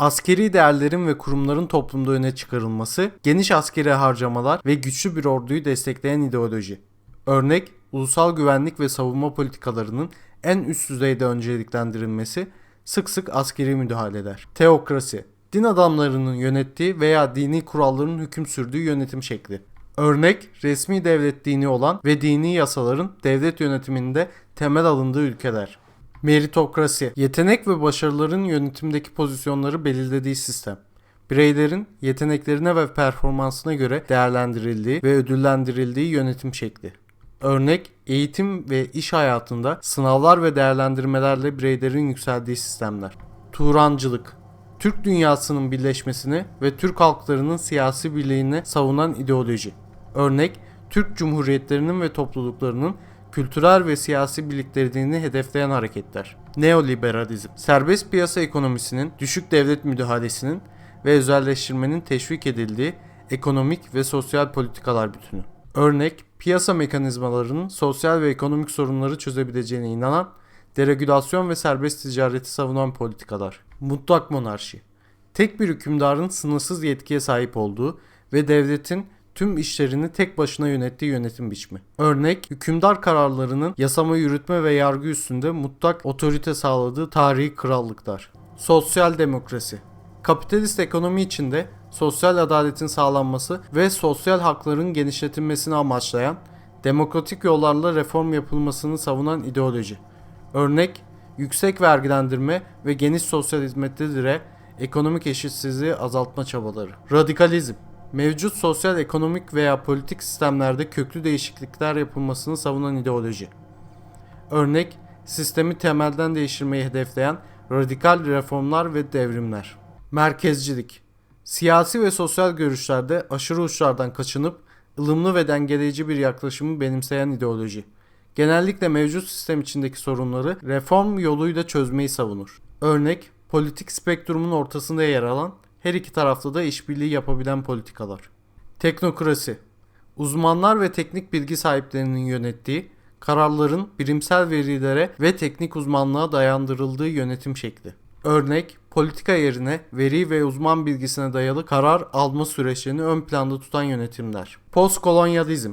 Askeri değerlerin ve kurumların toplumda öne çıkarılması, geniş askeri harcamalar ve güçlü bir orduyu destekleyen ideoloji. Örnek, ulusal güvenlik ve savunma politikalarının en üst düzeyde önceliklendirilmesi, sık sık askeri müdahaleler. Teokrasi, din adamlarının yönettiği veya dini kuralların hüküm sürdüğü yönetim şekli. Örnek, resmi devlet dini olan ve dini yasaların devlet yönetiminde temel alındığı ülkeler. Meritokrasi, yetenek ve başarıların yönetimdeki pozisyonları belirlediği sistem. Bireylerin yeteneklerine ve performansına göre değerlendirildiği ve ödüllendirildiği yönetim şekli. Örnek, eğitim ve iş hayatında sınavlar ve değerlendirmelerle bireylerin yükseldiği sistemler. Turancılık, Türk dünyasının birleşmesini ve Türk halklarının siyasi birliğini savunan ideoloji. Örnek, Türk Cumhuriyetlerinin ve topluluklarının kültürel ve siyasi birlikteliğini hedefleyen hareketler. Neoliberalizm, serbest piyasa ekonomisinin, düşük devlet müdahalesinin ve özelleştirmenin teşvik edildiği ekonomik ve sosyal politikalar bütünü. Örnek, piyasa mekanizmalarının sosyal ve ekonomik sorunları çözebileceğine inanan, deregülasyon ve serbest ticareti savunan politikalar. Mutlak monarşi, tek bir hükümdarın sınırsız yetkiye sahip olduğu ve devletin tüm işlerini tek başına yönettiği yönetim biçimi. Örnek, hükümdar kararlarının yasama, yürütme ve yargı üstünde mutlak otorite sağladığı tarihi krallıklar. Sosyal demokrasi, kapitalist ekonomi içinde sosyal adaletin sağlanması ve sosyal hakların genişletilmesini amaçlayan, demokratik yollarla reform yapılmasını savunan ideoloji. Örnek, yüksek vergilendirme ve geniş sosyal hizmetlere ekonomik eşitsizliği azaltma çabaları. Radikalizm, mevcut sosyal, ekonomik veya politik sistemlerde köklü değişiklikler yapılmasını savunan ideoloji. Örnek, sistemi temelden değiştirmeyi hedefleyen radikal reformlar ve devrimler. Merkezcilik, siyasi ve sosyal görüşlerde aşırı uçlardan kaçınıp ılımlı ve dengeleyici bir yaklaşımı benimseyen ideoloji. Genellikle mevcut sistem içindeki sorunları reform yoluyla çözmeyi savunur. Örnek, politik spektrumun ortasında yer alan, her iki tarafta da işbirliği yapabilen politikalar. Teknokrasi, uzmanlar ve teknik bilgi sahiplerinin yönettiği, kararların bilimsel verilere ve teknik uzmanlığa dayandırıldığı yönetim şekli. Örnek, politika yerine veri ve uzman bilgisine dayalı karar alma süreçlerini ön planda tutan yönetimler. Postkolonyalizm,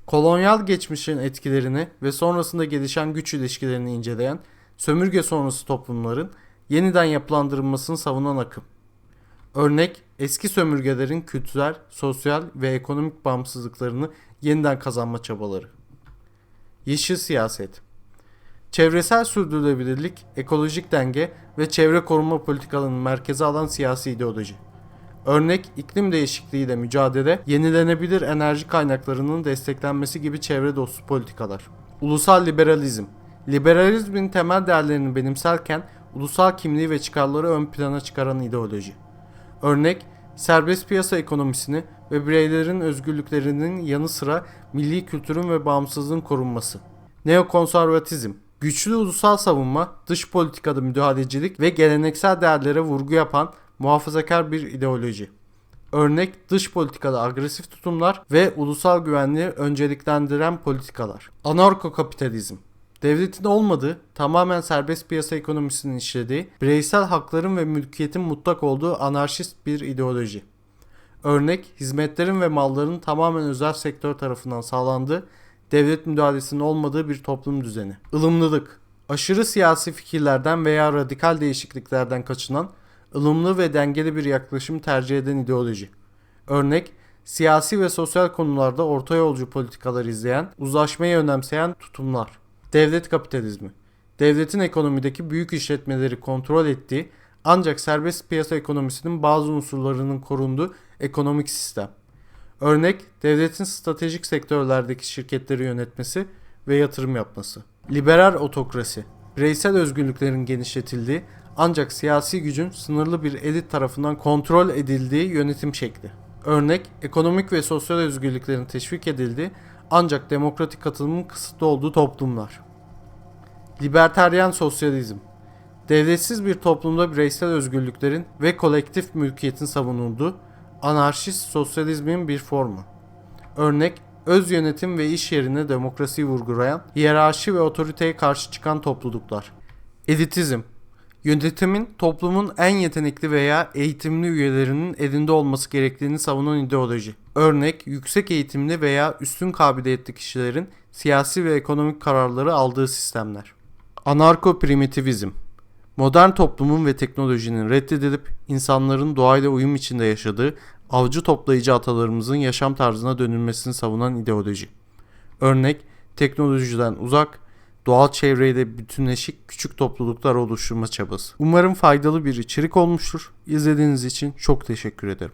kolonyal geçmişin etkilerini ve sonrasında gelişen güç ilişkilerini inceleyen, sömürge sonrası toplumların yeniden yapılandırılmasını savunan akım. Örnek, eski sömürgelerin kültürel, sosyal ve ekonomik bağımsızlıklarını yeniden kazanma çabaları. Yeşil siyaset, çevresel sürdürülebilirlik, ekolojik denge ve çevre koruma politikalarını merkeze alan siyasi ideoloji. Örnek, iklim değişikliğiyle mücadele, yenilenebilir enerji kaynaklarının desteklenmesi gibi çevre dostu politikalar. Ulusal liberalizm, liberalizmin temel değerlerini benimserken ulusal kimliği ve çıkarları ön plana çıkaran ideoloji. Örnek, serbest piyasa ekonomisini ve bireylerin özgürlüklerinin yanı sıra milli kültürün ve bağımsızlığın korunması. Neokonservatizm, güçlü ulusal savunma, dış politikada müdahalecilik ve geleneksel değerlere vurgu yapan muhafazakar bir ideoloji. Örnek, dış politikada agresif tutumlar ve ulusal güvenliği önceliklendiren politikalar. Anarkokapitalizm, devletin olmadığı, tamamen serbest piyasa ekonomisinin işlediği, bireysel hakların ve mülkiyetin mutlak olduğu anarşist bir ideoloji. Örnek, hizmetlerin ve malların tamamen özel sektör tarafından sağlandığı, devlet müdahalesinin olmadığı bir toplum düzeni. Ilımlılık, aşırı siyasi fikirlerden veya radikal değişikliklerden kaçınan, ılımlı ve dengeli bir yaklaşım tercih eden ideoloji. Örnek, siyasi ve sosyal konularda orta yolcu politikalar izleyen, uzlaşmayı önemseyen tutumlar. Devlet kapitalizmi, devletin ekonomideki büyük işletmeleri kontrol ettiği ancak serbest piyasa ekonomisinin bazı unsurlarının korunduğu ekonomik sistem. Örnek, devletin stratejik sektörlerdeki şirketleri yönetmesi ve yatırım yapması. Liberal otokrasi, bireysel özgürlüklerin genişletildiği ancak siyasi gücün sınırlı bir elit tarafından kontrol edildiği yönetim şekli. Örnek, ekonomik ve sosyal özgürlüklerin teşvik edildiği ancak demokratik katılımın kısıtlı olduğu toplumlar. Libertaryen sosyalizm, devletsiz bir toplumda bireysel özgürlüklerin ve kolektif mülkiyetin savunulduğu anarşist sosyalizmin bir formu. Örnek, öz yönetim ve iş yerine demokrasiyi vurgulayan, hiyerarşi ve otoriteye karşı çıkan topluluklar. Elitizm, Yönetimin toplumun en yetenekli veya eğitimli üyelerinin elinde olması gerektiğini savunan ideoloji. Örnek, yüksek eğitimli veya üstün kabiliyetli kişilerin siyasi ve ekonomik kararları aldığı sistemler. Anarko-primitivizm. Modern toplumun ve teknolojinin reddedilip insanların doğayla uyum içinde yaşadığı avcı toplayıcı atalarımızın yaşam tarzına dönülmesini savunan ideoloji. Örnek, teknolojiden uzak, doğal çevreyle bütünleşik küçük topluluklar oluşturma çabası. Umarım faydalı bir içerik olmuştur. İzlediğiniz için çok teşekkür ederim.